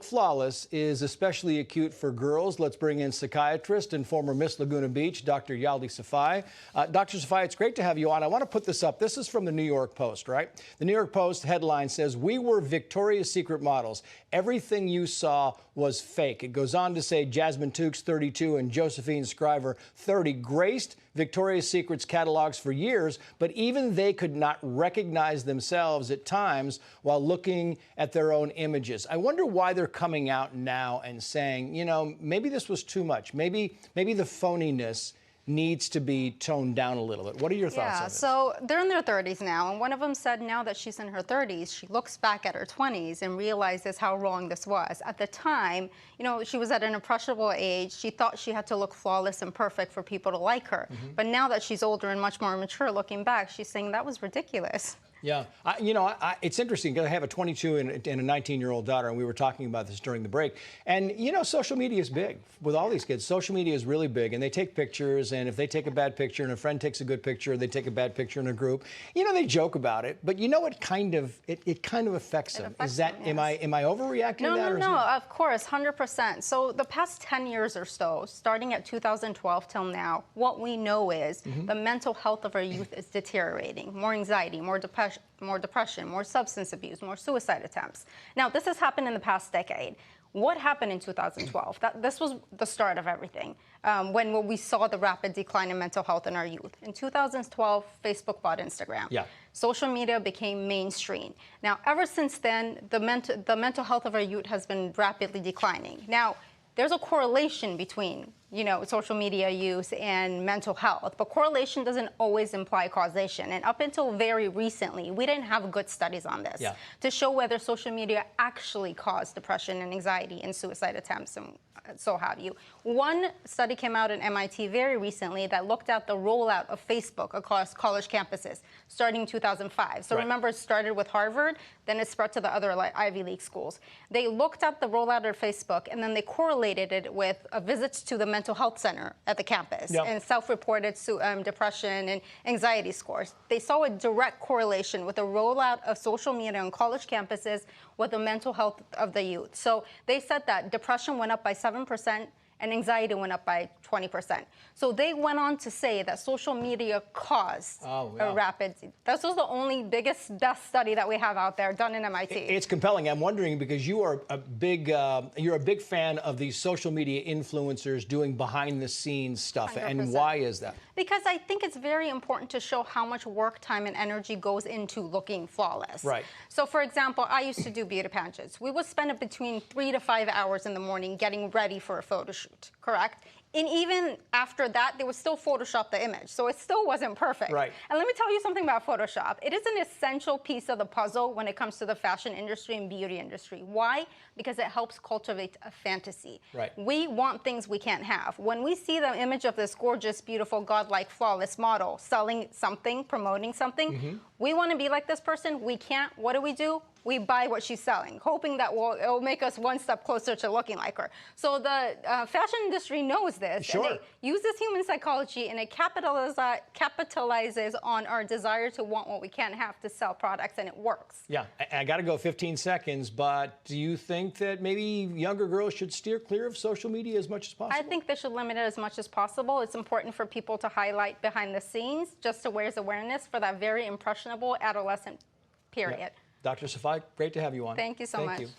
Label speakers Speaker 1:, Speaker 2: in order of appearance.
Speaker 1: flawless is especially acute for girls. Let's bring in psychiatrist and former Miss Laguna Beach, Dr. Yaldi Safai. Dr. Safai, it's great to have you on. I want to put this up. This is from the New York Post, right? The New York Post headline says, "We were Victoria's Secret models. Everything you saw was fake." It goes on to say Jasmine Tukes, 32, and Josephine Scriver, 30, graced Victoria's Secret's catalogs for years, but even they could not recognize themselves at times while looking at their own images. I wonder why they're coming out now and saying, you know, maybe this was too much. Maybe the phoniness needs to be toned down a little bit. What are your thoughts on this?
Speaker 2: So they're in their 30s now, and one of them said now that she's in her 30s, she looks back at her 20s and realizes how wrong this was. At the time, you know, she was at an impressionable age. She thought she had to look flawless and perfect for people to like her. But now that she's older and much more mature, looking back, she's saying that was ridiculous.
Speaker 1: Yeah, it's interesting because I have a 22 and a 19-year-old daughter, and we were talking about this during the break. And, you know, social media is big with all these kids. Social media is really big, and they take pictures, and if they take a bad picture and a friend takes a good picture, they take a bad picture in a group. You know, they joke about it, but you know, it kind of affects them. Is that,
Speaker 2: yes.
Speaker 1: am I overreacting to that?
Speaker 2: No, of course, 100%. So the past 10 years or so, starting at 2012 till now, what we know is the mental health of our youth is deteriorating. More anxiety, more depression, more substance abuse, more suicide attempts. Now, this has happened in the past decade. What happened in 2012? This was the start of everything, when we saw the rapid decline in mental health in our youth. In 2012, Facebook bought Instagram. Yeah. Social media became mainstream. Now, ever since then, the mental health of our youth has been rapidly declining. Now, there's a correlation between, you know, social media use and mental health, but correlation doesn't always imply causation. And up until very recently, we didn't have good studies on this to show whether social media actually caused depression and anxiety and suicide attempts and so have you. One study came out at MIT very recently that looked at the rollout of Facebook across college campuses starting in 2005. So remember, it started with Harvard, then it spread to the other Ivy League schools. They looked at the rollout of Facebook, and then they correlated it with visits to the mental health center at the campus and self-reported depression and anxiety scores. They saw a direct correlation with the rollout of social media on college campuses with the mental health of the youth. So they said that depression went up by 7% and anxiety went up by 20%. So they went on to say that social media caused a rapid. This was the only biggest death study that we have out there done in MIT.
Speaker 1: It's compelling. I'm wondering, because you are a big, you're a big fan of these social media influencers doing behind-the-scenes stuff,
Speaker 2: 100%.
Speaker 1: And why is that?
Speaker 2: Because I think it's very important to show how much work, time, and energy goes into looking flawless. Right. So, for example, I used to do beauty pageants. We would spend between 3 to 5 hours in the morning getting ready for a photo shoot, correct? And even after that, they would still Photoshop the image. So it still wasn't perfect. Right. And let me tell you something about Photoshop. It is an essential piece of the puzzle when it comes to the fashion industry and beauty industry. Why? Because it helps cultivate a fantasy. Right. We want things we can't have. When we see the image of this gorgeous, beautiful, godlike, flawless model selling something, promoting something, we want to be like this person. We can't. What do? We buy what she's selling, hoping that it'll make us one step closer to looking like her. So the fashion industry knows this. Sure. And it uses human psychology, and it capitalizes on our desire to want what we can't have to sell products, and it works. Yeah, I got to go 15 seconds, but do you think that maybe younger girls should steer clear of social media as much as possible? I think they should limit it as much as possible. It's important for people to highlight behind the scenes just to raise awareness for that very impressionable adolescent period. Yeah. Dr. Safai, great to have you on. Thank you so much. Thank you.